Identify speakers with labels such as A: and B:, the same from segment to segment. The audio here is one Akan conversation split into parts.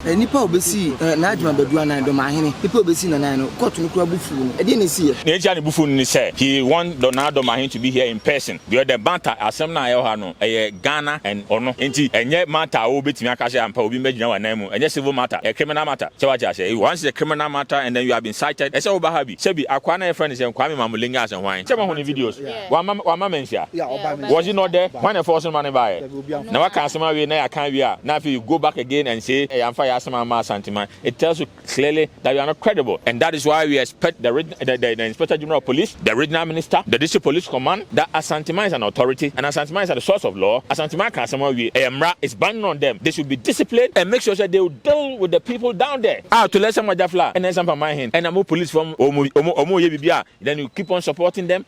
A: Nipa obesi na adwuma badua na Dormaahene nipa obesi na nan no court no kura bufu no e dey na see
B: na eja ne bufu ni say he want Dormaahene to be here in person because the banter asem na ayo ha no Ghana and ono enti enye matter wo betimi aka say ampa obi magina wa nan mu enye civil matter a criminal matter say what you say once the criminal matter and then you have been cited e say wo ba ha bi say bi akwa na your friend say Kwame Mamulinga as hwan say ma videos wa mama mentia was he not there when the force man buy na wa kan asema we na ya kan we a na you go back again and say amfa it tells you clearly that you are not credible, and that is why we expect the Inspector General of Police, the Regional Minister, the District Police Command, that Asantima is an authority and Asantima is at the source of law. Asantima is binding on them. They should be disciplined and make sure that they will deal with the people down there. To let someone jafla and then Sampa Mahin and more police from Omo, then you keep on supporting them.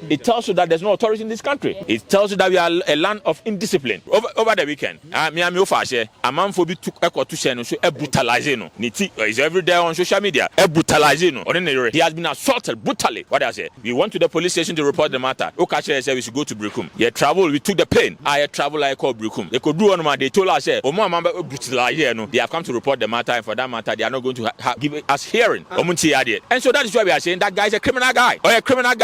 B: It tells you that there's no authority in this country. It tells you that we are a land of indiscipline. Over the weekend, a man for be took to say no so brutalize no niti is every day on social media brutalize no ordinary he has been assaulted brutally. What I say, we went to the police station to report the matter. Okache said we should go to Brekum. We took the plane. I travel like call Brekum. They could do on my, they told us say omo amamba brutalize no they have come to report the matter, and for that matter they are not going to give us hearing. And so that is why we are saying that guy is a criminal guy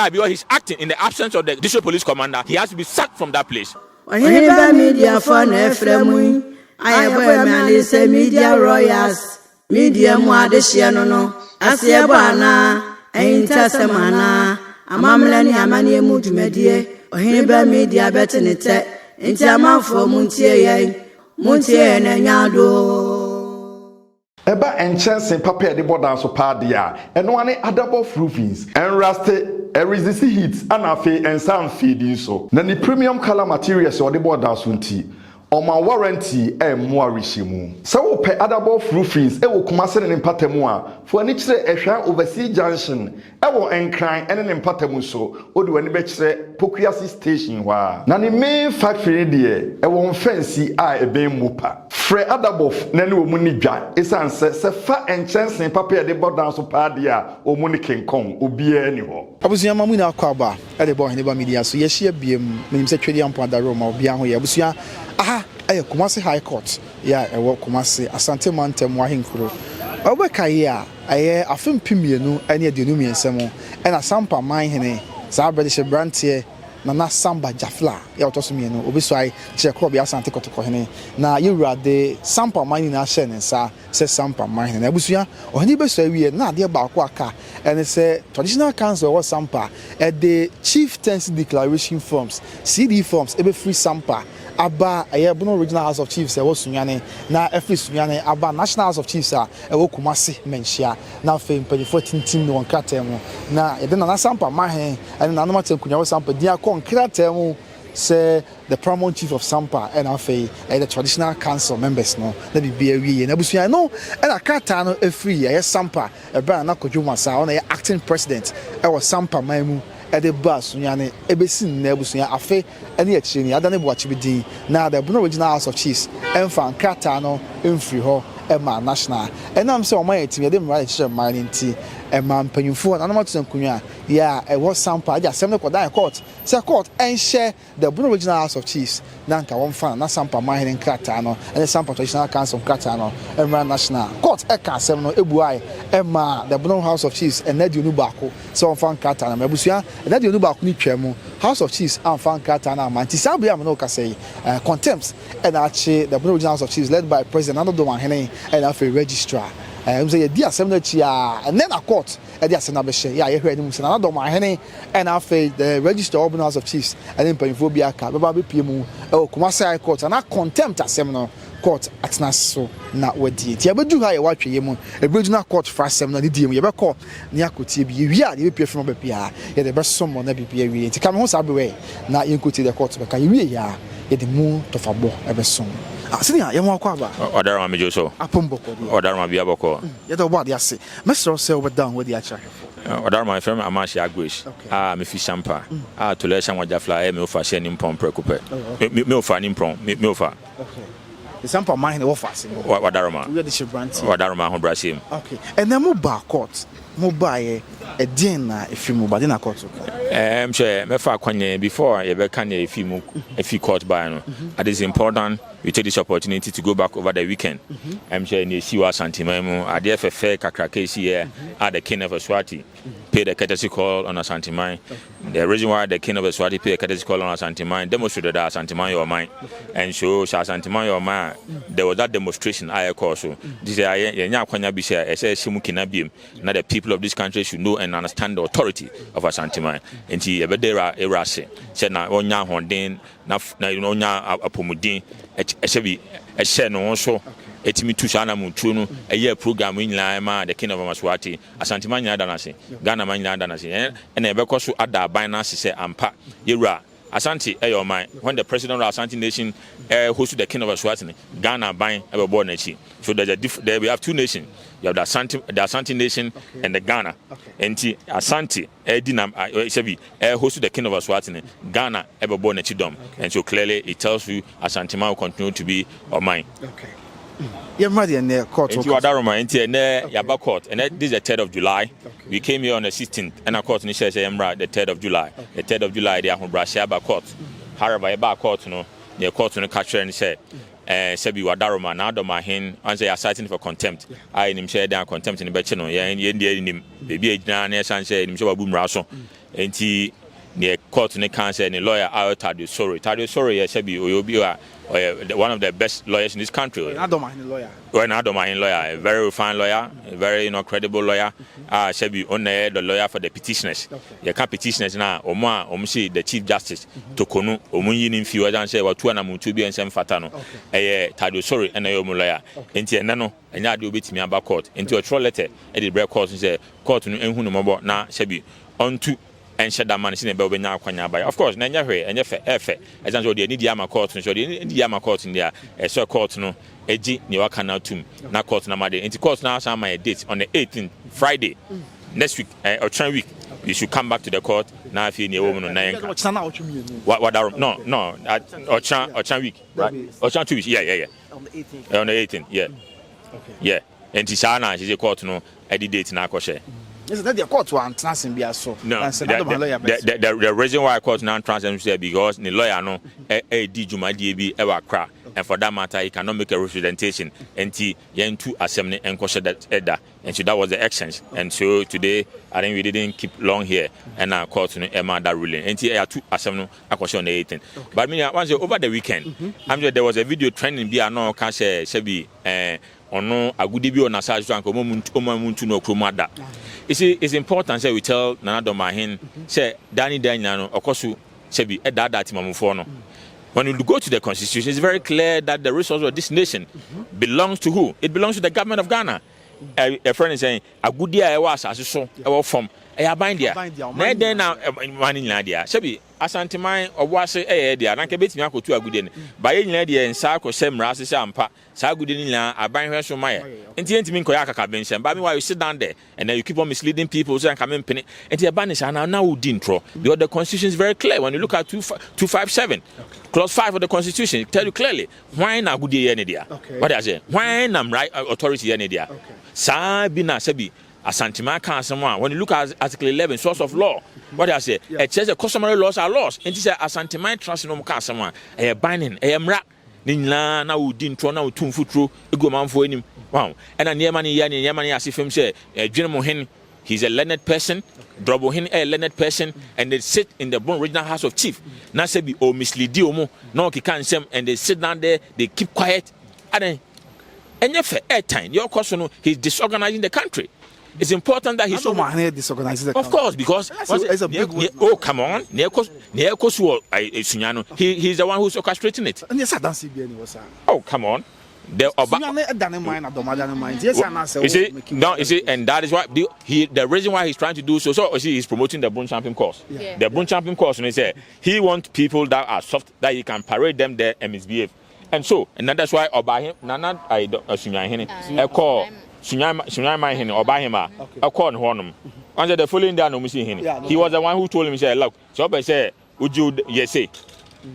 B: because he's acting in the absence of the district police commander. He has to be sacked from that place.
C: Oheneba Media for Efremu I have say media royals, media muadeshiano no, asiabana, intasamana, amamlani amani mudumedie, Oheneba Media betenete, intamafo muntie na nyado.
D: Eba enchensing papa de bodan so padia, eno ane adabo roofings, and raste resist heat, and afe and sound feeding so. Na ni premium color materials or the bodan sunti. Oma warranty more rishimu. So pe adabo roofings e wo kumase ne mpatemu a fo ani kire ehwa overseas junction e wo enkran ene ne mpatemu so odi wani be kire Pokuasi station wa na ne main factory de e wo fancy a eben mupa fre adabo na ne wo mu ni dwa esanse se fa enchansen papa e de bodan so pa de a o mu ni kenkon obi ani ho
E: abusua mamu na akwaba e de Oheneba Media so ye hia biem menim se twedi ampo adaro ma obi aho ye abusua aha Kumasi High Court ewo Kumasi Asante Mantem wahinkuro obeka ye a afem pimienu ene aduonu miensemo ena Sampa manhene za abedishe brantie na Samba jafla otoso mienu obiswai chekro bia Asante kotokohene na yewrade Sampa manhene na hye ne sa se Sampa manhene na abusua Oheneba so awie na ade ba akwa aka ene se traditional council was Sampa the Chieftaincy declaration forms CD forms ebe free Sampa aba Bono Regional House of Chiefs was Sunyane na every Sunyane aba National House of Chiefs ewo Kumasi menhia na fe mpanyefo team no nkratemu na yede na Sampa mahen ene na nomate kunyawo Sampa dia kon nkratemu say the Promotional chief of Sampa and afe the traditional council members no na bibia wie na busua no na kata no free Sampa eba na kodwuma sa ona acting president was Sampa maimu the bus nyane ebesin na ebusunya afe ene akire ni adane boachi bidin na the Bono Regional House of Chiefs emfa nkata no emfiri ho ema national enam se oman etimi de mra ekire man nti ema mpanyimfo na anamatu nkunya ya ewo Sampa aja sem ne kodan court se court enhye the Bono Regional House of Chiefs na nka won na Sampa mahene nkata no ene Sampa traditional council nkata no emra national court eka sem no ebuai ema the Bono House of Chiefs enadionu baako se won fan nkata na mabusua enadionu baako ni twam House of Chiefs and fan nkata na manti sabu ya no ka say Contêmpt and achi the Bono Regional House of Chiefs led by President Dormaahene and a registrar say di asem na chi and then a court e di asem na be hye ya ye hwe ni mu se na Dormaahene and afi the registrar of the House of Chiefs and then panfo bi aka be ba be pie mu Kumasi High Court and a Contêmpt asem no court atna so na wadi ti abedu ha ye watwe ye mu regional court for asem na di mu ye be call ni akotie bi wi a ye be pie from be pia ye de be somo na bi pia wi ti kam ho sabe we na ye nkoti the court be ka ye wi ya ye de mu tofabo e be som asinia ye mo akwa ba
B: Odarma mejo so
E: apomboko
B: Odarma bia boko
E: ye do body ase mesro se we down with the acha
B: Odarma firm amashi agwish me fi Sampa to le shan wajafla me ofa she ni mpom prekupe me ofa ni mpom me ofa
E: the Sampa mine offer
B: Odarma
E: we the branch
B: Odarma ho brashim
E: okay and then mo ba court mobile a dinner if you move in a court.
B: I'm sure before you can if you court by no. It is important we take this opportunity to go back over the weekend. I'm sure you see what Santimamo at the FFA Kakrakesi here at the King of Eswati paid a courtesy call on a Santimai. The reason why the King of Eswati paid a courtesy call on a Santimai demonstrated that Santimai your mind, and so Santimai your mind. There was that demonstration I call so. This is now the people of this country should know and understand the authority of a Santimai. And he ebedera erase said na onya honden na onya apomudin esebi ehye no so etimi tu sana mutu no eye program nyina ma the King of Maswati Asantema nyina danase Ghana man nyina danase and ebekọ so ada ban na se ampa yewura Asante eyo man when the president of Asante nation hosted the King of Aswati Ghana ban ebebo na chi so there we have two nations. You have the Asante nation and the Ghana. And Asante Sebi hosted the King of Aswati Ghana ever born a chidom. And so clearly it tells you Asantema will continue to be on mine. Okay.
E: You're ready in the court.
B: You are Daroma and Yaba court. And this is the 3rd of July. We came here on the 16th and our court in the 3rd of July. The 3rd of July they are from Brashaba court. However, Yaba court no near court in the catcher and said Sebi Wadaroma now Dormaahene and they are citing for contempt. I him share down contempt in the Bechino, in baby age now, and him show a boom raso. And he near court in the council and the lawyer out Tadio Sorry, Sebi one of the best lawyers in this country.
E: Not Dormaahene lawyer.
B: Well, not Dormaahene lawyer, a very refined lawyer, a very credible lawyer. Sebi on the lawyer for the petitioners. You can't petitioners now. Omsi the Chief Justice to Konu Omunyin in few and say what two and Mutubi and Sam Fatano. Tadio Sorry and a lawyer. Into Nano and that will be to me about court. Into a troll letter at the break court and say court in Hunumobo na Sebi on to. And shut that man in a baby now. Of course, Nanya and your effort as I'm sure they need Yama court and so they need Yama court in there. A so court no Eji Niwaka now to na court Namade. Into court now some my date on the 18th Friday next week or 10 week. You should come back to the court now if you need a woman on 9. What no or chan week, right? Or chan 2 weeks, yeah. On the 18th. On the 18th, yeah. Okay. Yeah. And Tisana is a court no edit date na koshe.
E: Is that the court one transcend be so?
B: No, the reason why I court now transcend is because the lawyer no di Juma DB ever crack, and for that matter he cannot make a representation until yen two assembly and kosher that edda, and so that was the exchange. And so today I think we didn't keep long here, and our court no Emma that ruling until two assembly akosher on the 18th. But me once over the weekend, I'm sure there was a video trending be no can say be ono agudi bi on asage so anko omamuntu no kromada. It's important say we tell Nana Dormaahene say Danny no okosu sebi that timamufo no. When you go to the constitution, it's very clear that the resources of this nation belongs to who? It belongs to the government of Ghana. A friend is saying agudi a was as so from a bind there. Na then now money there. Sebi Asanteman obwase there na nke betimi akotu agudi ne. Ba ye nyina there nsa akose mra se ampa. Sa agudi ni nyina aban hwe so maye. Enti entimi nkoya akaka benchen. Ba me why you sit down there and then you keep on misleading people so and come in penny. Enti abanish now would intro. Because the constitution is very clear when you look at 257. Clause 5 of the constitution it tell you clearly why na agudi ye ne there. What I say? Why na right authority ye ne there. Sa bi na sebi Asantema can someone when you look at Article 11, source of law, what I say, it says the customary laws are laws. And this is Asantema trust no can someone a binding a mra Nina now didn't throw now 2 foot through a good man for him. Wow. And a near money as if him say Dormaahene, he's a learned person, Dormaahene a learned person, and they sit in the Bon Regional House of Chief. Now say be oh mislead you no he can't say and they sit down there, they keep quiet. And if at time your question he's disorganizing the country. It's important that he's so
E: disorganized.
B: Of course, because
E: it's a big word.
B: Oh, come on. He's the one who's orchestrating it.
E: And yes, I don't see any was.
B: Oh, come on. You see, and that is why the reason why he's trying to do so he's promoting the Brun Champion course. Yeah. The Brun Champion course, and he said he wants people that are soft, that he can parade them there and misbehave. And that's why Obaahene, Nana, I call. Sunyama or by him, a corn hornum. Under the following down, he was the one who told him, say, look, so I say, would you, yes, say,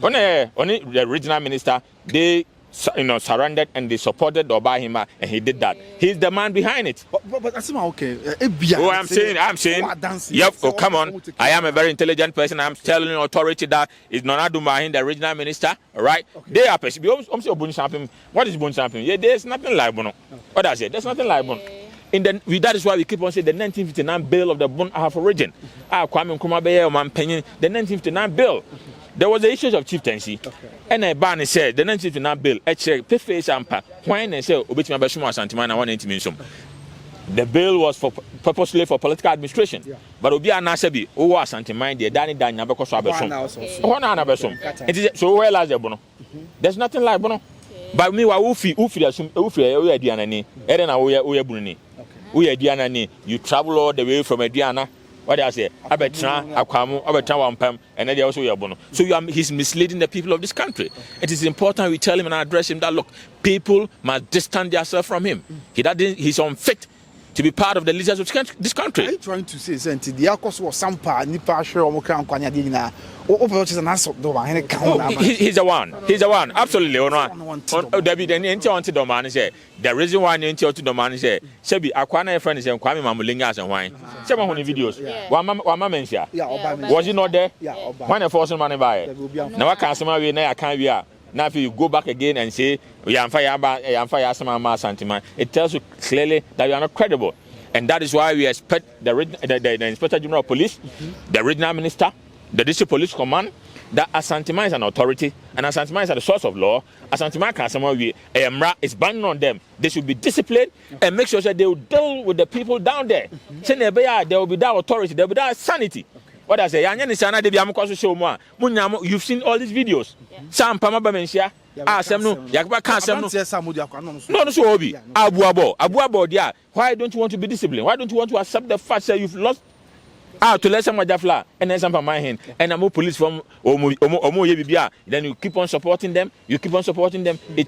B: only the regional minister, they surrendered and they supported Dormaahene, and he did that. He's the man behind it.
E: But that's okay.
B: I'm saying. Yep. Oh, come on. I am a very intelligent person. I'm telling authority that is Nana Dormaahene, the regional minister. All right. Okay. They are. What is bone sampling? Yeah, there's nothing like bono. What does it? There's nothing like bono. That is why we keep on saying the 1959 bill of the Bone Ahafo region. Kwame Nkrumah Beye man penny the 1959 bill. There was the issues of chieftaincy, and a ban said the 1959 bill. Actually, Sampa. When they say Obitima Bashuma Santimana 180 the bill was purposely for political administration. Yeah. But Obi Anasebi, who was Santimine, the Danny Danya because of Abesum. So where lies the bono? There's nothing like bono. But me, Ufi, Dianani, Eden, we are Bruni. We are Dianani. You travel all the way from Diana. What I say, Abetra, Akamu, Abetra Wampam, and then also Yabono. So he's misleading the people of this country. It is important we tell him and address him that look, people must distance themselves from him. He's unfit to be part of the leaders of this country.
E: Are you trying to say something? The Akos was Sampa, Nipa, Shiro, Kwanya Dina, or is an answer.
B: He's the one. He's the one. Absolutely. David and Anti Doman said the reason why Anti Doman said, Sebi, Aquana friend is Kwame Mamulingas and wine. Some of the videos. One man, was he not there? When a force money by it. Now I can't say, I can't be. Now, if you go back again and say, it tells you clearly that you are not credible. And that is why we expect the Inspector General of Police, the regional minister, the district police command, that Asantima is an authority, and Asantima is at the source of law. Asantima can is binding on them. They should be disciplined and make sure that they will deal with the people down there. There will be that authority, there will be that sanity. What I say, you've seen all these videos. Sampa Mabamensia, why don't you want to be disciplined? Why don't you want to accept the fact that you've lost to let someone jafla and then Sampa my hand and I'm police from Omo then you keep on supporting them, It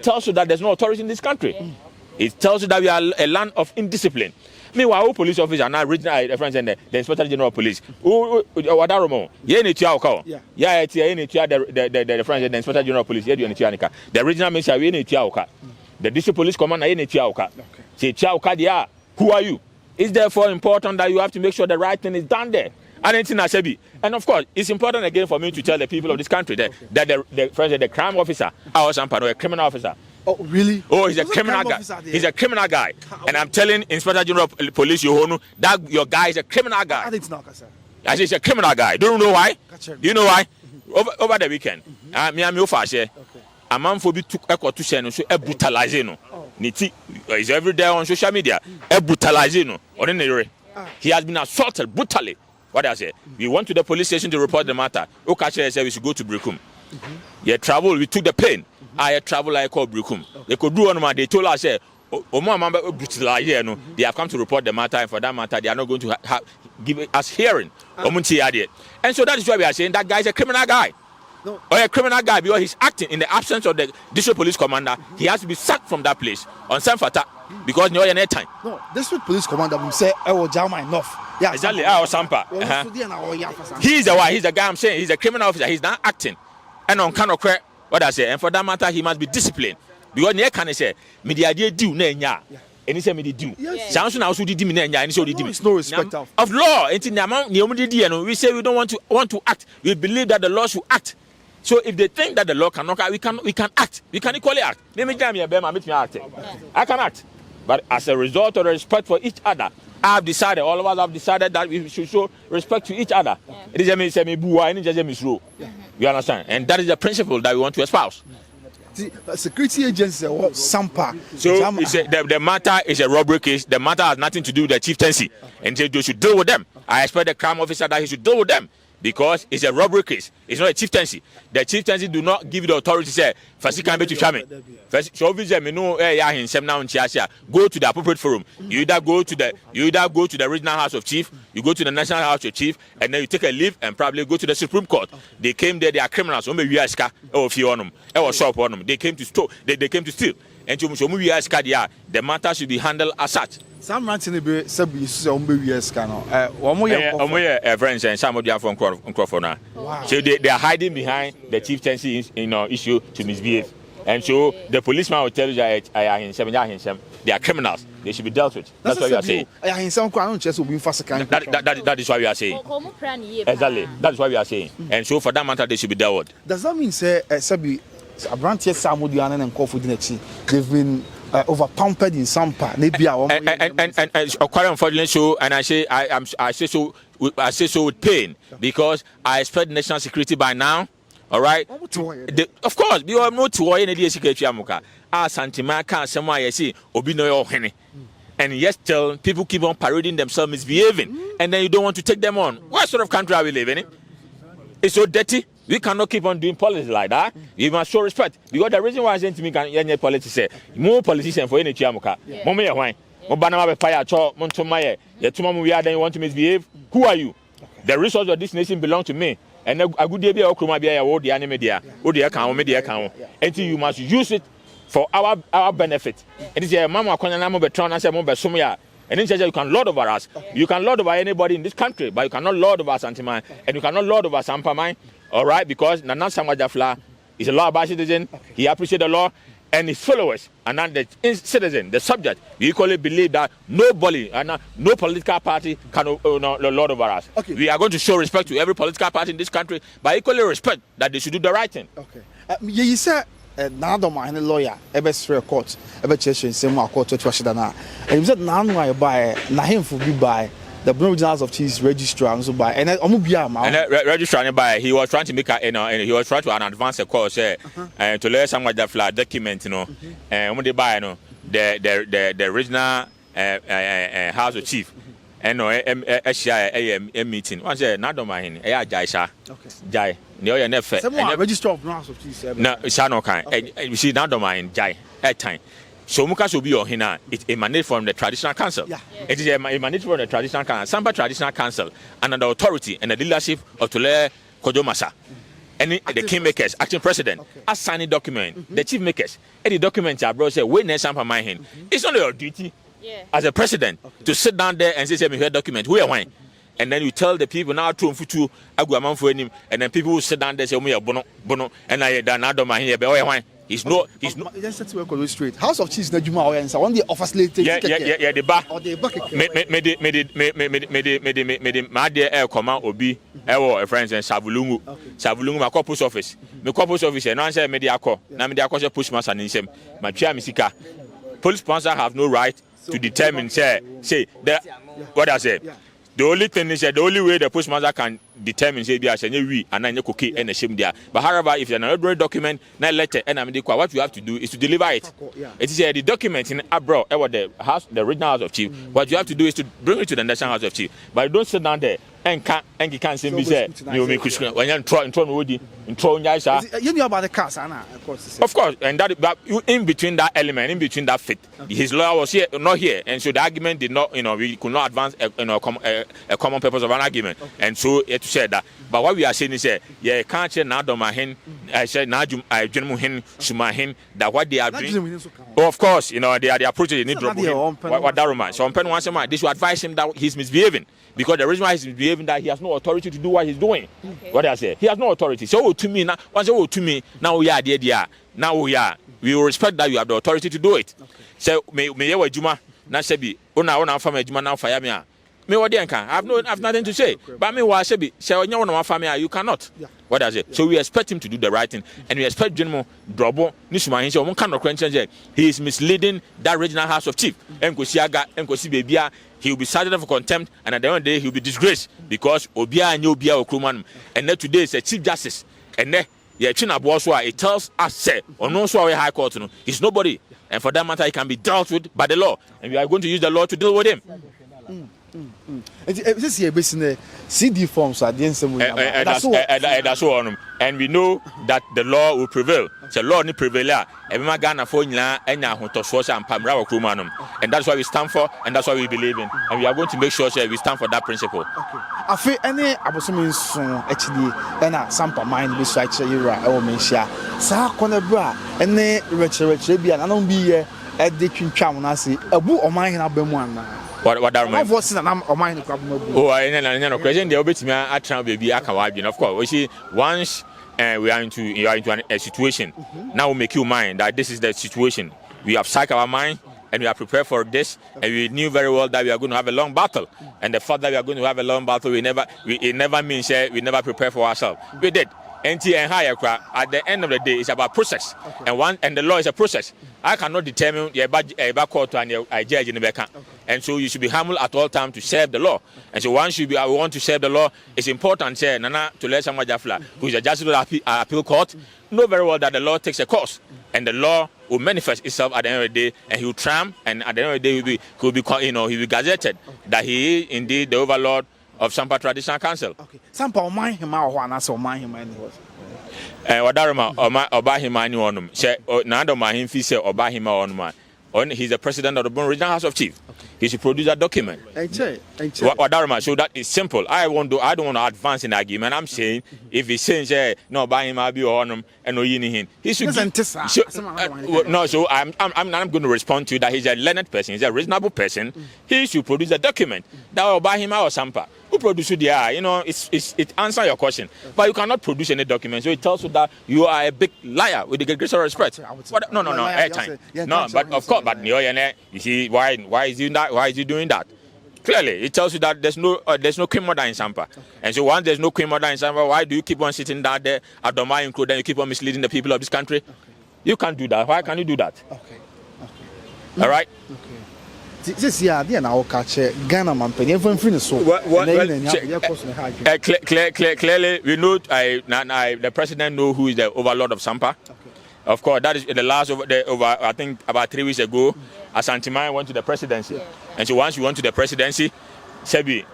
B: tells you that there's no authority in this country. It tells you that we are a land of indiscipline. Meanwhile, police officers are now regional friends and the Inspector General of Police. Wadaromo, the friends and the Inspector General of Police, the regional minister, the district police commander, who are you? It's therefore important that you have to make sure the right thing is done there. And of course, it's important again for me to tell the people of this country that the crime officer, our Sampa, a criminal officer.
E: Oh, really?
B: Oh, he's a criminal guy. He's a criminal guy. And I'm telling Inspector General of Police Yohonu that your guy is a criminal guy. I say he's a criminal guy. Do you know why? Do you know why? Over the weekend, me and Mufashe, a man for be took a to send so a brutalizino. Niti is every day on social media. A brutalizino. Ordinary. He has been assaulted brutally. What I say? We went to the police station to report the matter. Okache said we should go to Brekum. Yeah, travel. We took the pain. I travel like called Brekum. They could do one. They told us, they have come to report the matter, and for that matter, they are not going to give us hearing. And so that is why we are saying that guy is a criminal guy. No. Or a criminal guy because he's acting in the absence of the district police commander. He has to be sacked from that place on Sampa because no time.
E: No, district police commander will say, "I will jam enough."
B: Yeah, exactly. Sampa. He's the one. He's the guy. I'm saying he's a criminal officer. He's not acting, and on kind of what I say, and for that matter, he must be disciplined. Because near can say, media do nenya, and he said me do. Sounds now so did me nenya, and so did me.
E: No respect
B: of law. We say we don't want to act. We believe that the law should act. So if they think that the law cannot act, we can act. We can equally act. I can act. But as a result of the respect for each other, all of us have decided that we should show respect to each other. It is you understand? And that is the principle that we want to espouse.
E: The security agency or Sampa.
B: So the matter is a robbery case. The matter has nothing to do with the chieftaincy. And so they should deal with them. I expect the crime officer that he should deal with them. Because it's a robbery case. It's not a chieftaincy. The chieftaincy do not give the authority to say, First, can be to Chame. So obviously, go to the appropriate forum. You either go to the regional house of chief, you go to the national house of chief, and then you take a leave and probably go to the Supreme Court. They came there, they are criminals. They came to steal. They came to steal. And the matter should be handled as such.
E: Some ranting a bit, some friends
B: and some of them from Crawford now. So they are hiding behind the chieftaincy issue to misbehave. And so the policeman will tell you that they are criminals. They should be dealt with. That's what we are saying. That is what we are saying. Exactly. That is what we are saying. And so for that matter, they should be dealt with.
E: Does that mean, say, they've been over-pampered in Sampa?
B: And quite unfortunately, so, and I say so with pain, because I expect national security by now. All right. Of course, we are not to any security. Amuka. Santima can't somewhere see Obino Oheneba. And yes, still people keep on parading themselves misbehaving, and then you don't want to take them on. What sort of country are we living in? It's so dirty. We cannot keep on doing politics like that. You must show respect. Because the reason why I say to me, can politics say more politicians for any Chiamuka. Mommy, why? Mobanama fire, cho, Montomaye, Yatumam, we are then you want to misbehave. Who are you? The resources of this nation belong to me. And a good day, Okrumabia, or the media, or the account, media account. Until you must use it for our benefit. It is a mama Konanamo Betron, as a Momba Sumia. And then you can lord over us. You can lord over anybody in this country, but you cannot lord over Santima, and you cannot lord over Sampa. All right, because Nana Samajafla is a law-abiding citizen. He appreciates the law, and his followers and not the citizen, the subject. We equally believe that nobody and no political party can lord over us. Okay. We are going to show respect to every political party in this country, but equally respect that they should do the right thing. Okay.
E: You said now Dormaahene lawyer ever straight court ever church in same court to Washington. And you said now I buy na him for be by the Promotional of Chiefs registrar and so by and
B: registrar by he was trying to make he was trying to advance a course to let someone that flat document and when they buy the original house of chief and a meeting once na Dormaahene jai no you never
E: registrar of house of chiefs
B: no no kind you see na Dormaahene jai at time. So Mukas will be Ohena. It emanates from the traditional council. Yeah. It is emanates from the traditional council, Sampa traditional council, and the authority and the leadership of Tule Kodomasa. And the kingmakers, acting president, as signing document, the chief makers, and the documents are brought say, when Sampa Mahin, it's only your duty as a president to sit down there and say, me here document, who are wine. And then you tell the people now to futu aguaman for him, and then people will sit down there and say, me bono, and I done Dormaahene be wine. He's not.
E: Just set to work on the street. House of Chiefs, Najuma, or so one the office later.
B: Yeah. The bar.
E: Or the bucket.
B: My dear air command obi. A friends and Savulungu. Savulungu, my post office. My post office, and answer media call. Now media call push master in him. My chair, Misika. Police sponsor have no right to determine. Say that. What I say. The only thing is that the only way the postmaster can determine say we and then cookie and a shame there. But however, if you're an ordinary document, not letter and what you have to do is to deliver it. It is the document in abroad the original house of chief. What you have to do is to bring it to the national house of chief. But you don't sit down there and you can't say me say you make when you're in
E: you know about the cars,
B: of course, and that but in between that element, in between that fit, his lawyer was here, not here, and so the argument did not, we could not advance a common purpose of an argument, and so it said that. But what we are saying is, can't say now Dormaahene, I said now Jumuhin, Sumahin, that what they are doing. Oh, of course, they are the approach they need to what that romance. So on pen once a month, they should advise him that he's misbehaving. Because the reason why he's misbehaving that he has no authority to do what he's doing. Okay. What I say, he has no authority. So to me now, now we are there. Now we will respect that you have the authority to do it. So me Juma na sebi una family Juma now fire me. Me what I have nothing to say. But me wa sebi say one family you cannot. What I say. So we expect him to do the right thing, and we expect General Drobo Nishuma he say one kind of question. He is misleading that regional house of chief. Nkosiaga Nkosi Bebia. He will be cited for contempt, and at the end of the day, he will be disgraced because Obia and Obia Okruman. And then today is a chief justice, and then it tells us, say, or no, so high court, he's nobody, and for that matter, he can be dealt with by the law, and we are going to use the law to deal with him.
E: This is basically CD forms at the end of
B: and we know that the law will prevail. So law will prevail. And that's what we stand for, and that's what we believe in, and we are going to make sure we stand for that principle.
E: I feel any abosomin actually and Sampa mind be so actually or mention sa konebra any rich be and I don't be a twin na say abu o man na bamu ana.
B: What that mean?
E: Voice na o man problem.
B: Oh, I know question dey obetimi atra baby aka wa adwin. Of course, we see once and you are into a situation. Now we make you mind that this is the situation. We have psyched our mind and we are prepared for this, and we knew very well that we are going to have a long battle. And the fact that we are going to have a long battle, it never means we never prepare for ourselves. We did. At the end of the day, it's about process, and the law is a process. I cannot determine the court and the judge in the back, and so you should be humble at all times to serve the law. And so once I want to serve the law, it's important to let someone who is a judge of the appeal court know very well that the law takes a course, and the law will manifest itself at the end of the day, and he will triumph, and at the end of the day he'll be gazetted that he is indeed the overlord of Sampa Traditional Council.
E: Okay. Sampa oman hima or one as oman hima any was.
B: Wadarama oba hima ni onum. She na do ma himfi say oba hima onuma. He's the president of the Born Regional House of Chiefs. He should produce a document. Wadarama, so that is simple. I don't want to advance in the argument. I'm saying if he's saying no buy him I'll be on and no yini he should no, so I'm going to respond to that. He's a learned person, he's a reasonable person. He should produce a document that will buy him or Sampa. Who produce it? It answers your question. But you cannot produce any document. So it tells you that you are a big liar with the greatest respect. No, airtime. No, but of course, but you see why is he that? Why is he doing that? Clearly, it tells you that there's no queen mother in Sampa. And so once there's no queen mother in Sampa, why do you keep on sitting down there at Dormaahene and you keep on misleading the people of this country? Okay. You can't do that. Why can't you do that? Okay. All right? Okay.
E: This year, now catch Ghana man penny even finish so.
B: Clearly, we know the president know who is the overlord of Sampa. Okay. Of course, that is the last over I think about 3 weeks ago. Asanteman went to the presidency, and so once you went to the presidency, Sebi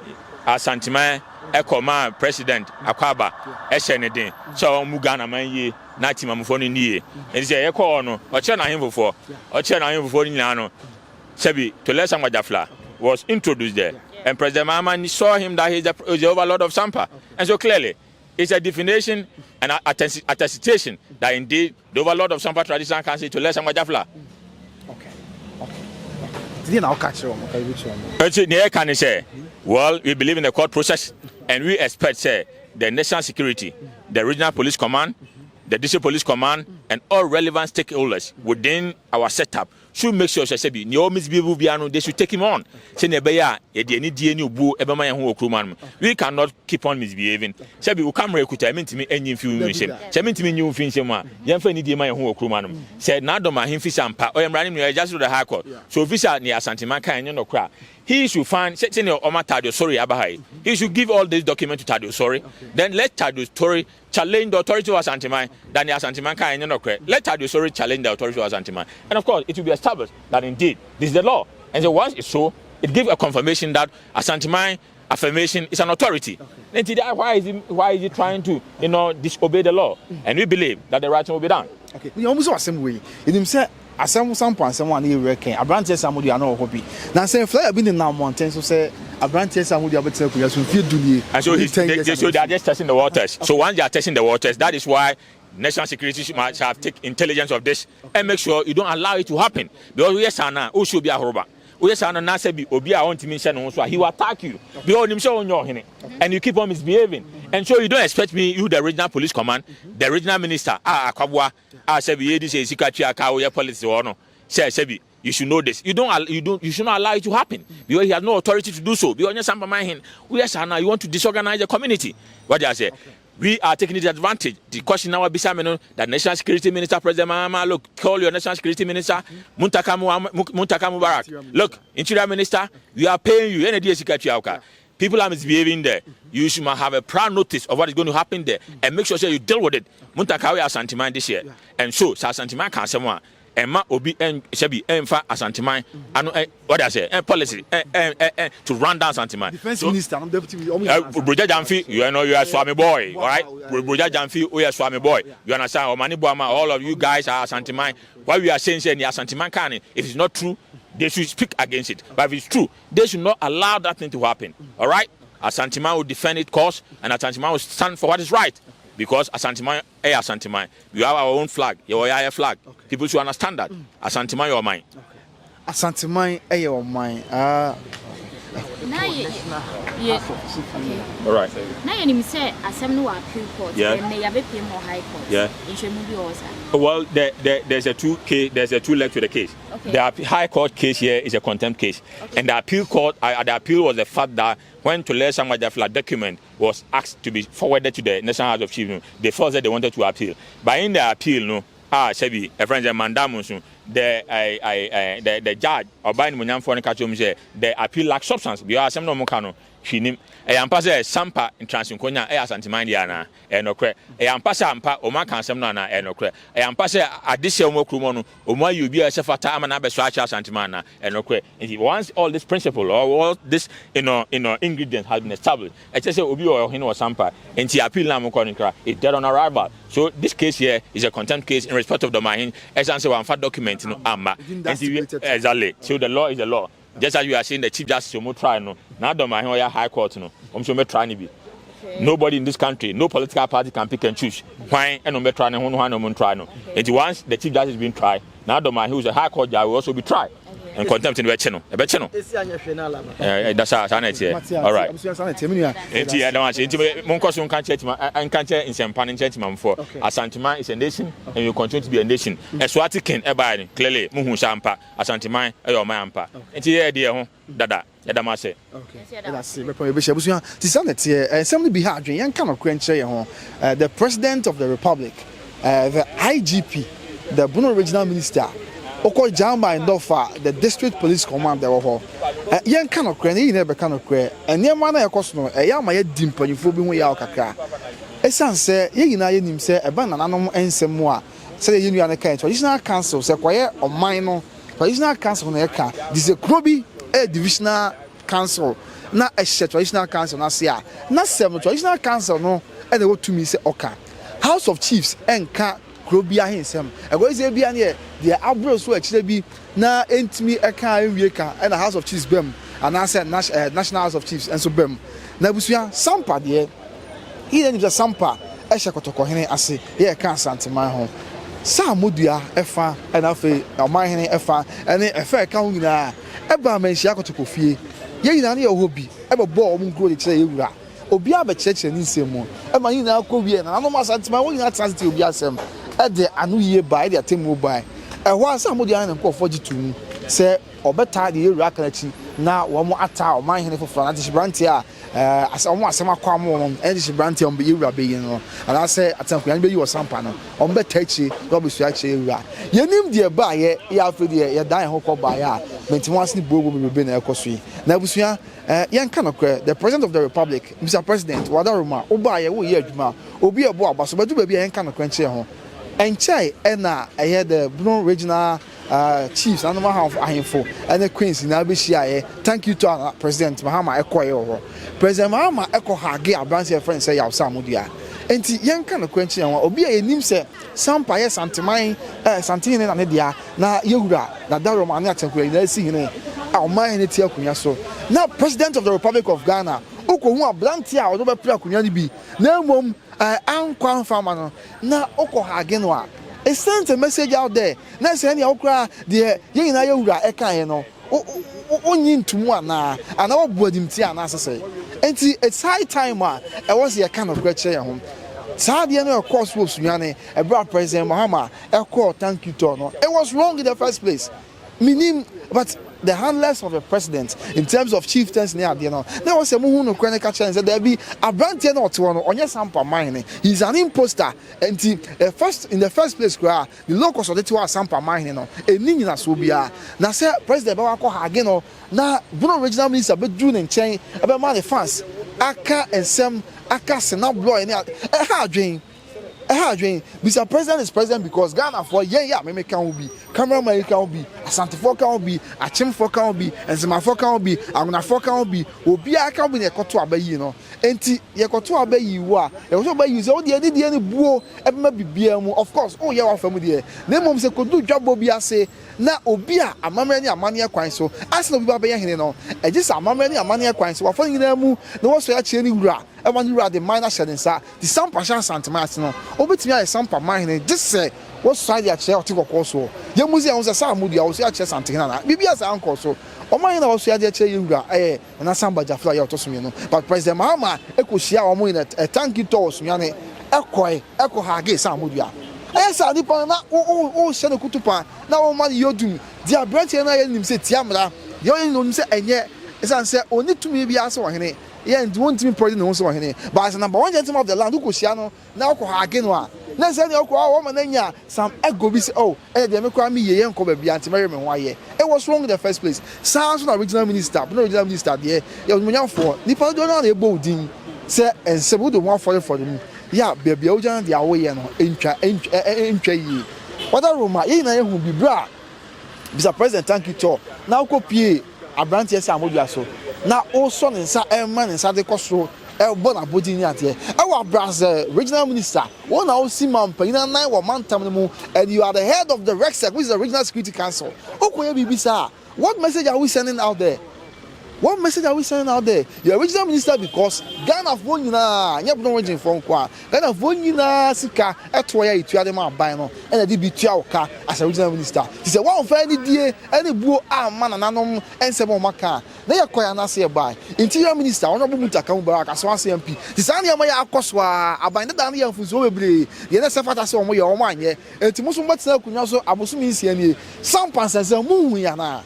B: Asanteman, Ekoma president Akwaba, Eshenedin, so Mugana man ye, Natima Mufoni ni, and say Eko no, or Chena him before, Nano. Sebi Tolesa Majafla was introduced there, and President Mahama saw him that he's the overlord of Sampa, and so clearly it's a definition and attestation that indeed the overlord of Sampa Traditional Council Tolesa Majafla. Well, we believe in the court process, and we expect the national security, the regional police command, the district police command, and all relevant stakeholders within our setup should make sure they should take him on. We cannot keep on misbehaving. We come recruit. I mean to me any information. Said now do my him fish and pa. I am running just to the high court. So visa near Santimanka and no cry. He should find setting your Oma Tadio sorry Abahai. He should give all these documents to Tadio sorry. Then let Tadio story challenge the authority of Santiman. Then near Santimanka and no cry. Let Tadio sorry challenge the authority of Santiman. And of course it will be established that indeed this is the law. And so once it's so, it gives a confirmation that Asanteman affirmation is an authority. Then why is he trying to disobey the law? And we believe that the right thing will be done.
E: Okay, we almost the same way. It say Sampa someone here working. A branch somebody are not hobby. Now say fly been in now mountain so say a branch somebody about to so feel do.
B: And so they are just testing the waters. So once they are testing the waters, that is why national security must have take intelligence of this and make sure you don't allow it to happen. Because yes, Anna, who should be a horoba. Yes, Anna Nasebi, Obia on to mention also, he will attack you. Because himself on your hand. And you keep on misbehaving. And so you don't expect me, you, the regional police command, the regional minister, Kabwa, Sebi, this is Sikachia, Kaoya police or no. Sebi, you should know this. You should not allow it to happen. Because he has no authority to do so. Because you Sampa mind, yes, Anna, you want to disorganize the community. What do I say? We are taking this advantage. The question now is that National Security Minister, President Mahama, look, call your National Security Minister, Muntaka Barak. Look, Interior Minister, we are paying you. People are misbehaving there. You should have a prior notice of what is going to happen there and make sure you deal with it. Muntaka Asanteman this year. And so, Asanteman can someone. Emma Obi and Shebi Enfa Asanteman and what I say policy to run down Asanteman.
E: Defense Minister, I'm deputy.
B: Broja Jamfi, you know you are Swami boy, all right? Broja Jamfi, we are Swami boy. You understand? Omani Boama, all of you guys are Asanteman. Why we are saying the Asanteman can? If it's not true, they should speak against it. But if it's true, they should not allow that thing to happen. All right? Asanteman will defend its cause, and Asanteman will stand for what is right. Because Asanteman, Asanteman, we have our own flag, your flag. Okay. People should understand that. Asanteman, your mind.
E: Asanteman, your mind.
B: All right.
F: Now you say assembly appeal court. And they have a more high court.
B: Yeah. Well, there's a two leg to the case.
F: Okay.
B: The high court case here is a contempt case, and the appeal court, the appeal was the fact that when Tole Samajafla document was asked to be forwarded to the National House of Chiefs, they felt that they wanted to appeal. But in the appeal, Shebi, a friend Mandamus, the judge or by Munyam for the appeal lacks substance. Because some no mokano, she named a ampasa Sampa in Transinconia, a Santimandiana, and okre, a ampasa ampa, or Macan Samana, and okre, a ampasa additional mokumono, or more you be a Sefata Amanabe Swacha Santimana, and okre. And once all this principle or all this ingredients has been established, I just say Ubi or Hino Sampa, and the appeal Namokonica is dead on arrival. So this case here is a contempt case in respect of Dormaahene, as answer one fact document in Amma. Exactly. So the law is the law. Just as you are saying, the Chief Justice will try no. Now Dormaahene High Court no. Try be. Nobody in this country, no political party can pick and choose. Why and no try no try no. And once the Chief Justice is being tried, now Dormaahene who is a High Court judge will also be tried. And contempt in the channel. That's how I say. All right. I don't want to. Monkosun can't change my and can't in some pan change my for. Asantima is a nation and you continue to be a nation. A Swati can abide clearly. Muhu Sampa, Asantima, or my ampa. And here, dear, Dada, Yadamase.
E: Okay. That's it. And somebody behind you, young kind of the President of the Republic, the IGP, the Bruno Regional Minister. Oko Jamba and Dofa, the district police commander of all. Young kind of cranny, never kind of cray, and near man, of course, no, a young my dimple, you fool me out kaka. A son say, ye na him say, a banana and some more. Say you are the kind traditional council, say quiet or minor, traditional council on car. This is a Krobi, a divisional council, not a traditional council, not see, not seven traditional council, no, and they go to me say, okay. House of Chiefs and car. Krobia himself. I go say bia near the abro so actually be na entimi eka enwieka and the House of Chiefs bem and I said National House of Chiefs and so bem na busua Sampa de he then is Sampa e shekotoko hene ase ye ka santima ho sa modua efa and afi oman hene efa and efa ka ho nyina e ba manhia kotoko fie ye nyina na ye hobi e be bo o mu nkro de kire ewura obi abecheche ni nsemu e ma nyina akọ na no ma santima wo nyina transit obi asem the anu ye buy the team will buy. Once somebody and call 42 say or better the Iraqi now one more attack or my hand for Francis Brantia as almost some common and this Brantia on the Irabian. And I say at some point you or some panel on Betechi, obviously actually. You name the buy ye after the dying hawk by ya, but once the book will be been a costly. Now, young Kanokre, the President of the Republic, Mr. President, Wadaruma, Obaya, who year, Obi a boy, but do be a Kanokre. And Chai Ena, I had the Bruno Regional Chiefs, and Mahama and the Queens in Abishia. Thank you to our President Mahama Echo. President Mahama Echo Hagi, a branch of friends say, Samudia. And the young kind of question, Obi a name say, Sampa, Santimai, Santina and Edia, na Yura, na Dormaahene, let's see, our mind in Tiakunaso. Now, President of the Republic of Ghana, Oko, Blantia, or Nova Prakunyani be, no mum. I'm farmer na oko hagenwa. It sends a message out there. Na say any okra the ye na yewura eka no. Onyin tumu na and our bodim ti an say. Enti it's high time I was your kind of great chair home. Sadia no course was Sunyane, a brother President Mahama, a call thank you to no. It was wrong in the first place. Meaning, but the handlers of the president in terms of chieftaincy near there was a muhu chronicle chance that there be a brand not one on your Sampa mine. He's an imposter and in the first place the locals of the two are Sampa mine no a nina subia. Now say President Bawako Hageno na Bruno Regional Minister but June and chain about money fans Aka and some Aka Senab blow any a hard dream. Mr. President is president because Ghana for me can be cameraman can be Asante for can be Achim for can be and Zima for can be Amuna for can be Obi I can be a koto abayi no enti ye koto abayi wa e so abayi say o de any buo e be ma bibia mu of course oh yeah wa famu de na mom say kodu dwabo bi ase na obi a amamre ni amane kwan so ase no bi ba ye hene no e just amamre ni amane kwan so wa fa nyina mu na wo so ya che ni wura e wan wura the minor shedding sa the Sampa Santimas no obetimi ay Sampa mahene just say what side ya che o ti kokko so ye muzi an say sa mudi a o say a che santina na bibia sa anko so Omo na also ade che yura na Sampa Jafla ya otosumi no but President Mahama ekohia omo in a thank you to osumi eko hage samodua ayesa nipa na o se no kutupa na o ma yodum dia branch na ye nim se tiamra ye o nim se enye esan se oni tumi bi ase wo hene ye ndi won tumi project no so wo hene but as number one gentleman of the land ukohia no na eko hage no a na se ne eko wo ma na nya some ego bi se de me kwa mi ye enko ba bia antimere me ho aye it was wrong in the first place sounds na original minister there ye munyafo nipa do na ebo din se ensebu do mo for them yeah baby o jan dia wo ye no entwa yi wada roma ye na ye hu bibra bisa president thank you to na okopie abrante ese amodua so na o so ne nsa man nsa de koso bo na bodi ni ate e wa brazil regional minister one na o si Sampa ina 9 wo mantam mu and you are the head of the RECSEC, which is the Regional Security Council. Okoye bibisa, what message are we sending out there? What message are we sending out there? You're a regional minister because Ghana for you na nyabno region for kwa. Ghana for you na sika etwa ya itu ade ma ban no and dey bitua oka as a regional minister. He said one for any die any buo man nanom ensebo maka. Na ya koya na se buy. Interior minister honorable Mutaka Mubarak as one MP. He say na ya akoswa aban da na ya mfuso bebre. Ye na sefata se omo ye omo anye. Enti muso mbatina kunwa so aboso mi nsia nie. Sampa sense mu hu ya na.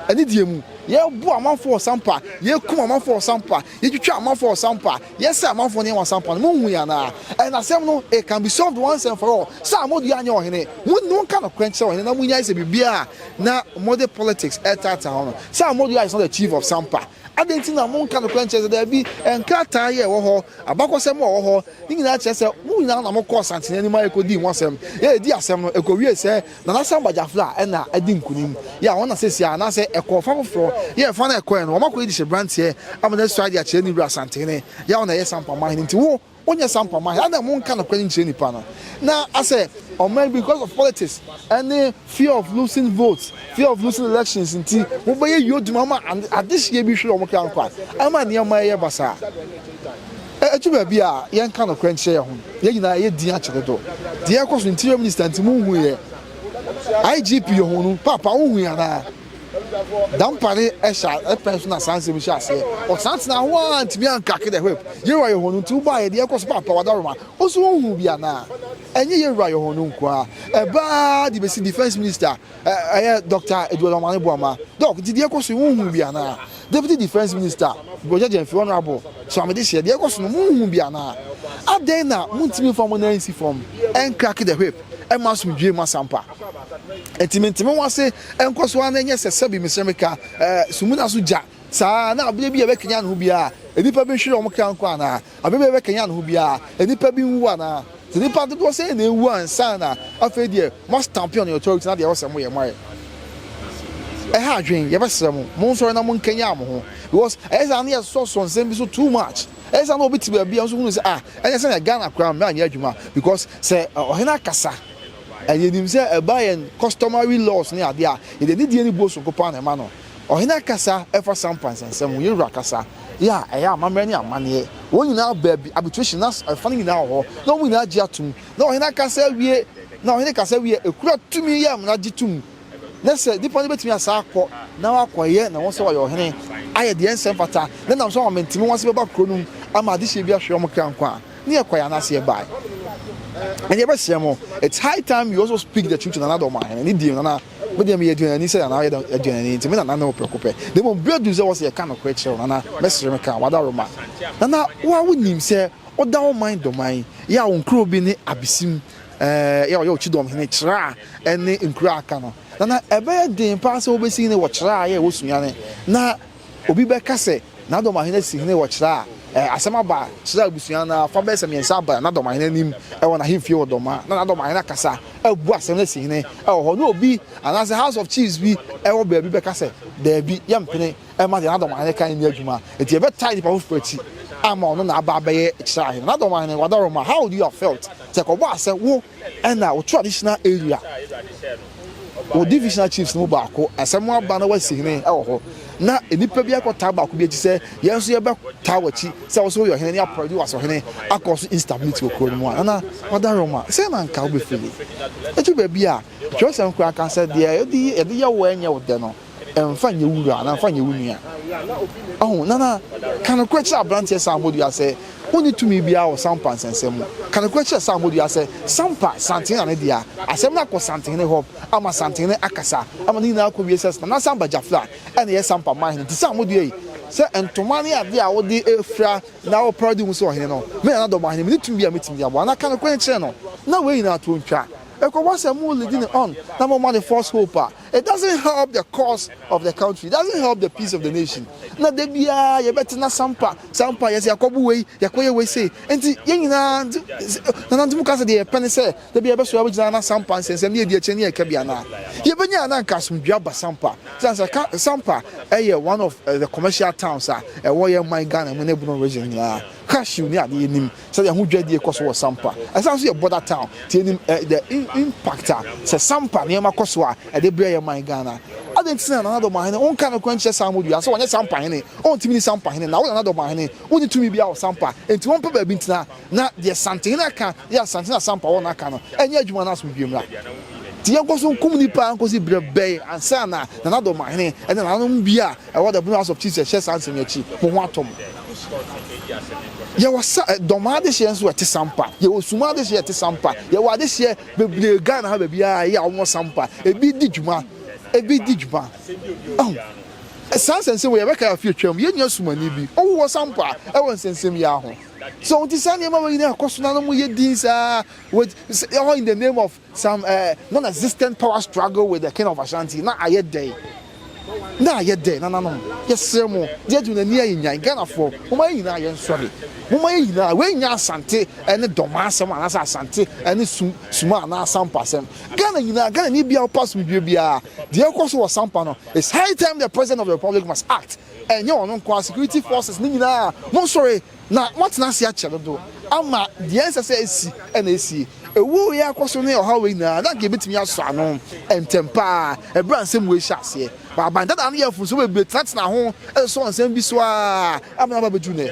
E: Ani die mu ye bu amanfo Sampa ye kum amanfo Sampa ye twitwa amanfo Sampa ye say amanfo ne wa Sampa mo hu ya na and asem no it can be solved once and for all say amodu anya ohene no kind of quench ohene na munya ise bibia na modern politics etata hono say amodu is not the chief of Sampa adenti na mo kind of quench there be enkata ye wo ho abakosem wo ho ni nyina che say mo nyina na mo course antene ni ma ekodi nwasem ye di asem no ekowie say na Sampa Jafla na adi nkunim ya wona say sia na say ekofa fro ye fa na ekoe no omako edi she brand here amana swadi a che ni bra santene ya wona ye Sampa Mahene nti wo onya Sampa Mahene ada mo nka no kwani nche nipa no na I say because of politics and fear of losing votes, fear of losing elections nti wo be ye yoduma ma adis ye bi hwe o mo kan kwa ama ne ma ye basa etuba bia ye nka no kwani nche ye ho ye nyina ye din a chede do de ye koso interior minister nti mo hu ye IGP yo ho no papa wo hu ya na dampare esha personal sanse bi sha se o sanse na want bi an kake the whip ye wa yo ho no tu ba ye de koso papa wadaroma o so hu bia na enye ye wa yo ho no nko a ba di besi defense minister Dr. Dormaahene Boama doc di de koso hu bia na deputy defense minister Goja Jenfi honorable so am this year de koso no hu bia na aden na muntimi from na nsi from en crack the whip e masum dwe Sampa entimentime wase enkoso an enye sesebi misemeka sumuna so ja saa na abele bi e be kenya no bia enipa be hwere omo kan kwa na abele be kenya no bia enipa bi nwu ana enipa do say na ewu ansa na afedie must champion your authority na de wose mo ye mo ha adwen ye be srem mo nso na mo kenya mo ho because esa na so nsem bi so too much esa na obiti ba bia nso hunu say enye say na Ghana kra me anya adwuma because say ohena kasa and you say buy and customary laws near there. You didn't need any boss to go on a man. Or in a casa, ever some pants and some you rakasa. Yeah, I am a many money. When you now baby, arbitration us a funny now. No, we not jatum. No, in a casa, we no in a casa, we a crowd to me, I'm not jitum. Let's say, depending between a sack, now I quiet, and also your honey. I had the answer for that. Then I'm so I meant to once about Cronum. I'm a dish of your Mokan. Near Quayanasi by. And ever say more, it's high time you also speak the truth in another man. And Indian, but they may do any say, and I don't do anything. I know preoccupy. They won't build you was a kind of question, and I message me, what are Roma. And now, why wouldn't him say, or down mind domain? Ya on crew being abyssum, your children in a tra, and in crackano. And I bear the impasse over seeing what try was me. Now, Obi Casse, now Dormaahene seeing what try. Asema ba sira busuana fa be sem yensa ba na Dormaahene nim e wona himfie odoma na Dormaahene kasa e bu asem na sihine e ho no obi anase House of Chiefs bi e wo ba bi be kasa da bi yampene e ma na Dormaahene kan ni adwuma enti e be tie di pa fu ati ama ono na aba ba ye kira he na Dormaahene wadaroma how do you have felt say ko ba say wo and na traditional area o divisional chiefs no ba ko asem aba na wasihine e wo ho na enipa bi akota ba ko bi ati se yenso ye be tawachi se wo so yo hene ya produce so hene akoso instability ko no mu ana wadaroma se na nka wo be fili etu ba bi a Joseph kwa kan se de e di ya wo anya wo de no emfa nye wura na emfa nye wunia oh nana kana kwacha branche Samodu ase oni tumi bia o Sampa nsensem kana kwacha Samodu ase Sampa santin na dia asem na ko santin ne hop ama santin ne akasa ama ni na akọ wiese na Sampa jafla ene ye Sampa man ti Samodu yi se entomani ade a wo de efra na wo prodi mu so ohene no me na Dormaahene me tumi bia metimi abo na kana kwacha no na we na to ntwa what's a more leading on? Number one, the false hope. It doesn't help the cause of the country. It doesn't help the peace of the nation. Now, they be you better not Sampa. Yes, Yakobu way, Yakoya way say. And Yana, Nanamukasa, the penny say, they be able to have Sampa and says, and the Chenia Kabiana. Yabana Casum Jabba Sampa. Sampa, one of the commercial towns, a warrior my Ghana, when they were region. Cash you near the name, so that who dread the cost was Sampa. As I see a border town, the impactor, says Sampa near Makoswa, and they bear my Ghana. I didn't see another mine, own kind of quench Samodu. I saw one Sampa in it, on to me Sampa in it, now another mine, only to me be our Sampa, and to one people been not the Santina can, yes, Santina Sampa on Akano, and yet you want us with you. The young person come in because he bay and Sana, another mine, and then I don't be a what the house of Jesus, chess answer me, Moatom. You was Dormaahene this year at Sampa. You was Suma this year at Sampa. You were this year, the Ghana have a beer, almost Sampa. A big Dijuma. Oh, a sense and say we have a future. You know, Sumanibi. Oh, was Sampa. I was in some Yahoo. So, this animal in a costume with these all in the name of some non existent power struggle with the king of Ashanti. Not a yet day. Na ye de na yes sir mo je du na nia yin Ghana for mo ma yin na ye nsori mo ma yin na we nya asante ene domasem ana asante ene suma na Sampa sem Ghana ni bia pass me bia de ekoso was Sampa no it's high time the president of the republic must act and you on kwa security forces ni nyina mo sorry na what na se a chelo do ama the answer say esi ene esi ewu ya kwaso ne oha we na that ge betimi aso ano entempa e bra nsem we hyase ba ban that an ye fu so be tat na ho so nsem bi so a amna ba beju ne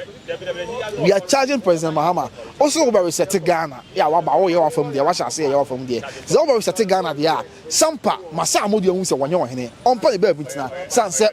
E: we are charging President Mahama also over reset Ghana ya wa ba wo ye wa fam there wa hyase ye wa fam there so over reset Ghana there Sampa masa amodi hu se wonye ohene onpa le ba bitina san se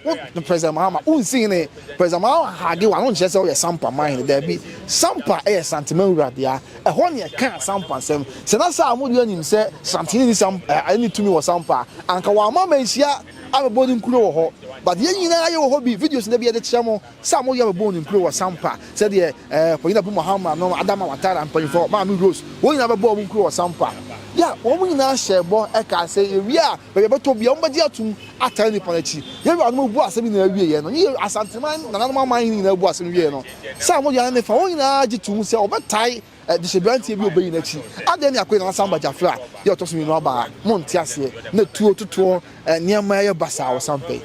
E: President Mahama unsin ne President Mahama hage wa no nche se wo ye Sampa man there bi Sampa e sentiment ura there e ho ne kan Sampa sem se na sa amodi anim se santini ni Sampa ani tumi wo Sampa anka wa mama ehia abodi nkuro wo ho but ye nyina ye wo ho bi videos na bi de chamo sa amodi abodi nkuro wo Sampa said the Oheneba Muhammad no Adama Watara and Panifo Mami Rose when you bo nkuro wo Sampa yeah wo nyina shebo e ka say wi a be beto bia wo badi atum atare ni panachi ye wi anu bu asemi na awie ye no ye asanteman na nanu man ni na bu asemi wie no sa amodi an nefa wo nyina agitum se obetai dissemination bi obeyi na chi ade ne akwai na Sampa jafra ye otoso mi no aba monte ase na tuo tutuo niam ye basa wo Sampa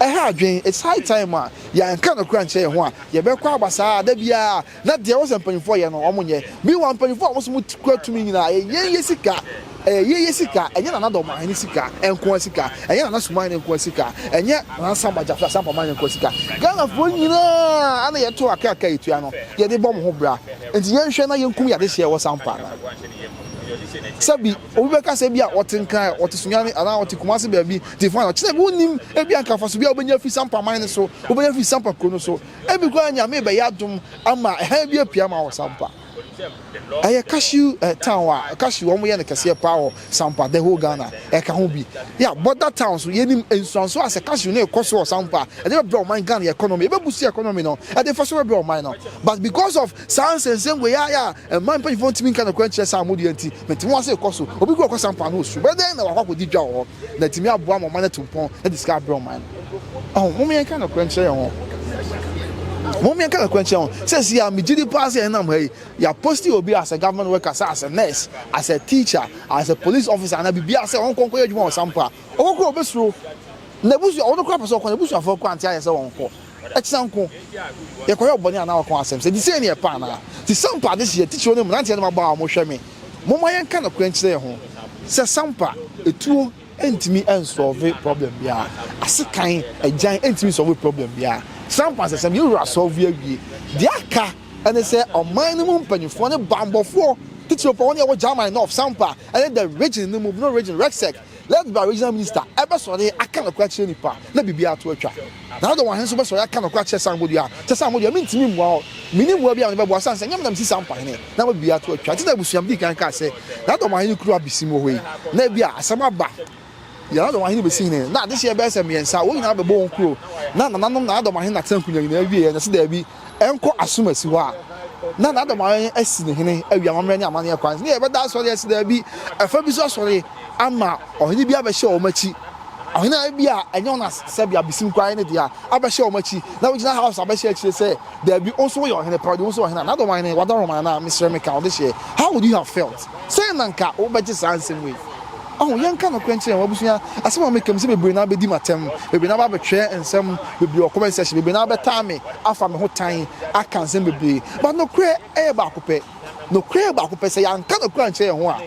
E: it's high time ya nka no kura nche ho a ye be kwa gbasa da bia na de wo sempanifo ye no omonye bi wan panifo wo so mutwa tumi nyina ye sika ye sika enye na Dormaahene sika enko sika enye na Sumane enko sika enye na Sampa jafra Sampa man enko sika Ghana fo nyina ana ye to akaka etua no ye de bom ho bra enti ye hwe na ye nkum ya de hye wo Sampa sabi obeka se bia otenkan otesunyane ana otikumase bia bi define chine bi unim e bia nka faso bia obenya fi Sampa man so obenya fi Sampa krono so e bi kwa nya me be yadom ama ha bia pia ma wo Sampa aye cashew town wa cashew wo mo ye ne kase pa wo Sampa the whole Ghana e ka ho bi yeah border towns ye nim ensuanso as cashew ne koso wo Sampa e dey blow man Ghana economy e be busi economy no e dey faso blow man no but because of science and same way yeah man pay for timi kan kwanche Samudi anti metimo ase koso obi go Sampa no su but then na wa kwakodi dwa wo na timi aboa mo man tumpon e discard blow man oh mo me kan kwanche ho Mommy can question says ya me gidi pass here now hey ya post you be as a government worker as a nurse as a teacher as a police officer and be as on konko adwuma Sampa o ko obesuro na busu o no crop so ko na busu afọ ko antia yese won ko example ye ko yo boni ana ko asem say the same here pa na the Sampa this year teacher no na antia na ba mo hwe me momma yen kan question ho say Sampa etuo entimi ensolve problem bia asekan agyan entimi solve problem bia Sampa says you are solve wie the aka and they say on minimum panifo ne bambofo teacher upon your German of Sampa and the region no region Rexec let the regional minister ever sorry aka no kwa kire nipa na bibia to atwa na do wan so be sorry aka no kwa kire Sambodia che Sambodia mentimi mwa mini mwa bia no be bo sanse nyam nam si Sampa hene na bibia to atwa ti na busuam di kan ka se na do wan hene kuru abisim ho yi na bia asama ba ya do wan hene be sin na de she be se miensa wo nyina be bo nkuro na nanom na do wan hene na tankunya nyina wie na se da bi enko asumasi ho a na do wan asi ne hene awia mamre ne amane kwan ne e be da so de asi da bi afa bi so sorry ama ohini bia be hye o machi ohina bia enyo na se bia bisim kwan ne dia abehye o machi na we gina house abehye akire say there be also your ohina proud also ohina na do wan ne wada roman na Mr. Meka on this year how would you have felt say nanka o beje sansem we oh yanka no kwenche wabusuya asema mekam se bebre na bedi matem bebre na ba betwe ensem bebre comment section bebre na beta me afa me ho tan aka nsem bebre but no kre e ba akopɛ say yanka no kwenche ho a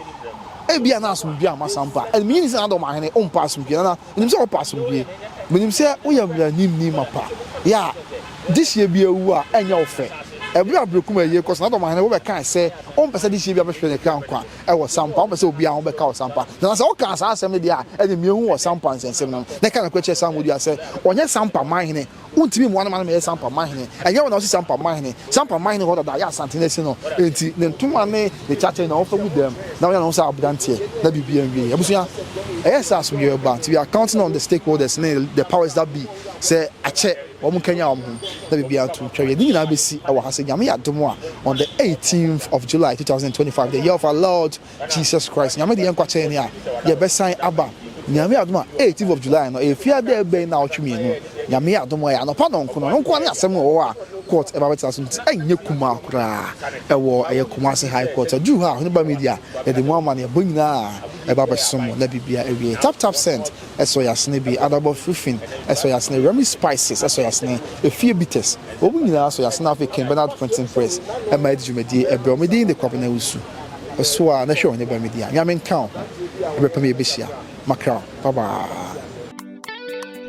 E: ebia na asomdwe amasampa and means na Dormaahene on pass asomdwe na nim se o pass asomdwe menim se wo ya bra nim mapa ya this year bia wu a enya ofe ebia abrekum aye cause na Dormaahene wo be kan se on pese this year bia be hwe ne kan kwa e wo Sampa on pese obi a wo be ka wo Sampa na se o kan sa asem ne dia e de miehu wo Sampa nsensem na ne kan kwache Sambodia se onye Sampa mahene untimi mo na me Sampa mahene enye wo na o si Sampa mahene ho da ya asante si no enti ne ntuma ne ne chache na ofa gudem na wo na so abrantie na bibia nwie abusuya yes we are counting on the stakeholders the powers that be say ache omu Kenya omu na bibia to twa ni na besi e wo hase nyame yadomo on the 18th of July 2025 the year of our Lord Jesus Christ nyame de yankwa che ni a ye besan aba nyame yadomo 18th of July no e fia de be na otwemi no nyame yadomo ya no pa no nko na asem wo a court e ba beta so enye kuma kura e wo eye kuma se high court do ha Oheneba Media e de mo amane bonyina e ba ba so mo na bibia ewie tap sent eso yasne bi adabo frufin eso yasne Remy Spices eso yasne e fie bitters obunyina so yasne African Bernard Printing Press e ma edjumedi e bro me din de kwapna usu so a na hwe Oheneba Media nyame nkan e be pam e behia makra baba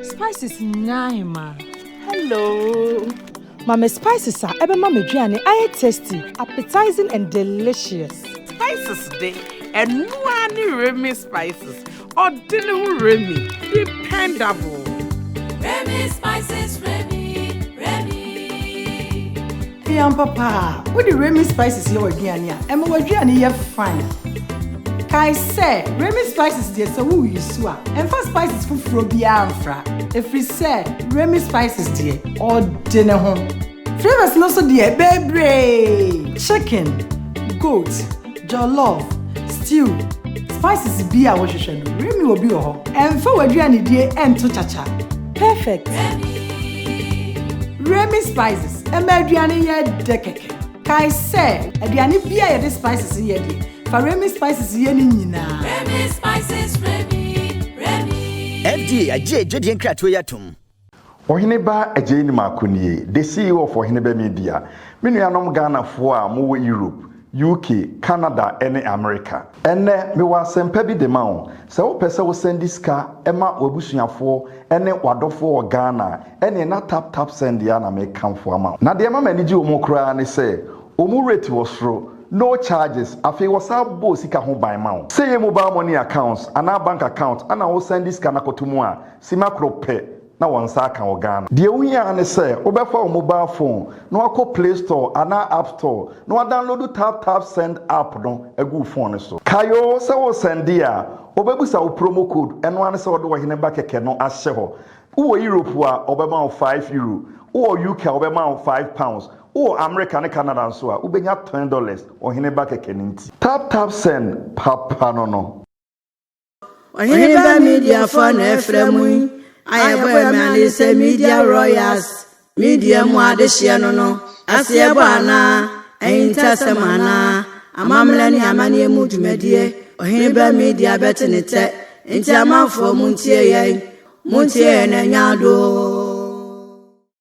G: Spices naima
H: hello
G: Mama Spices are ebe mama duane aye tasty, appetizing and delicious.
H: Spices day and no Remy Spices or dinner Remy dependable.
I: Remy Spices, Remy.
C: Pian papa, what the Remy Spices you again ya? Emma waduane ye fine. Kai say Remy Spices dey so who you swa. And for spices fufuro bia amfra. If we say Remy Spices dey or dinner home. Flavors no so dey bebre. Chicken, goat, jollof, stew. Spices bia wo hwehwe no. Remy obi ho. And for waduane dey ento chacha.
G: Perfect.
C: Remy Spices. Emma aduane ye dekeke. Kai say aduane bia ye dey spices ye dey. For Remy Spices ye ni nyina.
I: Remy Spices, Remy.
A: FDA aje jodi enkrato yatum.
D: Oheneba Ejeni Makunie, the CEO of Oheneba Media. Minuanom Ghana for mo Europe, UK, Canada, and America. Ene me wa sempa bi de ma wo. Se wo pese wo send sika ema obusuafo ene wadofo Ghana, ene na tap send ya na me kamfo ama. Na de ma maniji omo kura ne se, omo rate was through. No charges. Afi wasabo sika ho ban ma wo. Say your mobile money accounts, ana bank account, ana wo send this kana kotumu a, sima krope na wansa kan Ghana. De wuya ne say, obefa o mobile phone, no akọ Play Store, ana App Store, no download tap send app no egu phone so. Kayo se wo send dia, obebusa wo promo code, eno ane se wo do Oheneba keke no ahye ho. Wo Europe a obema wo €5, wo UK obema wo £5. Oh, America and Canada so a ubenya $20 Oheneba keke ninti. Tap send papa no.
C: Oheneba Media for Efremu. Ayebo me say Media Royals. Media mu adehye no. Asebo ana, einta semana. Amamle ni amane mu dwumadie. Oheneba Media betenete. Enti amafo muntie yen. Muntie na nyado.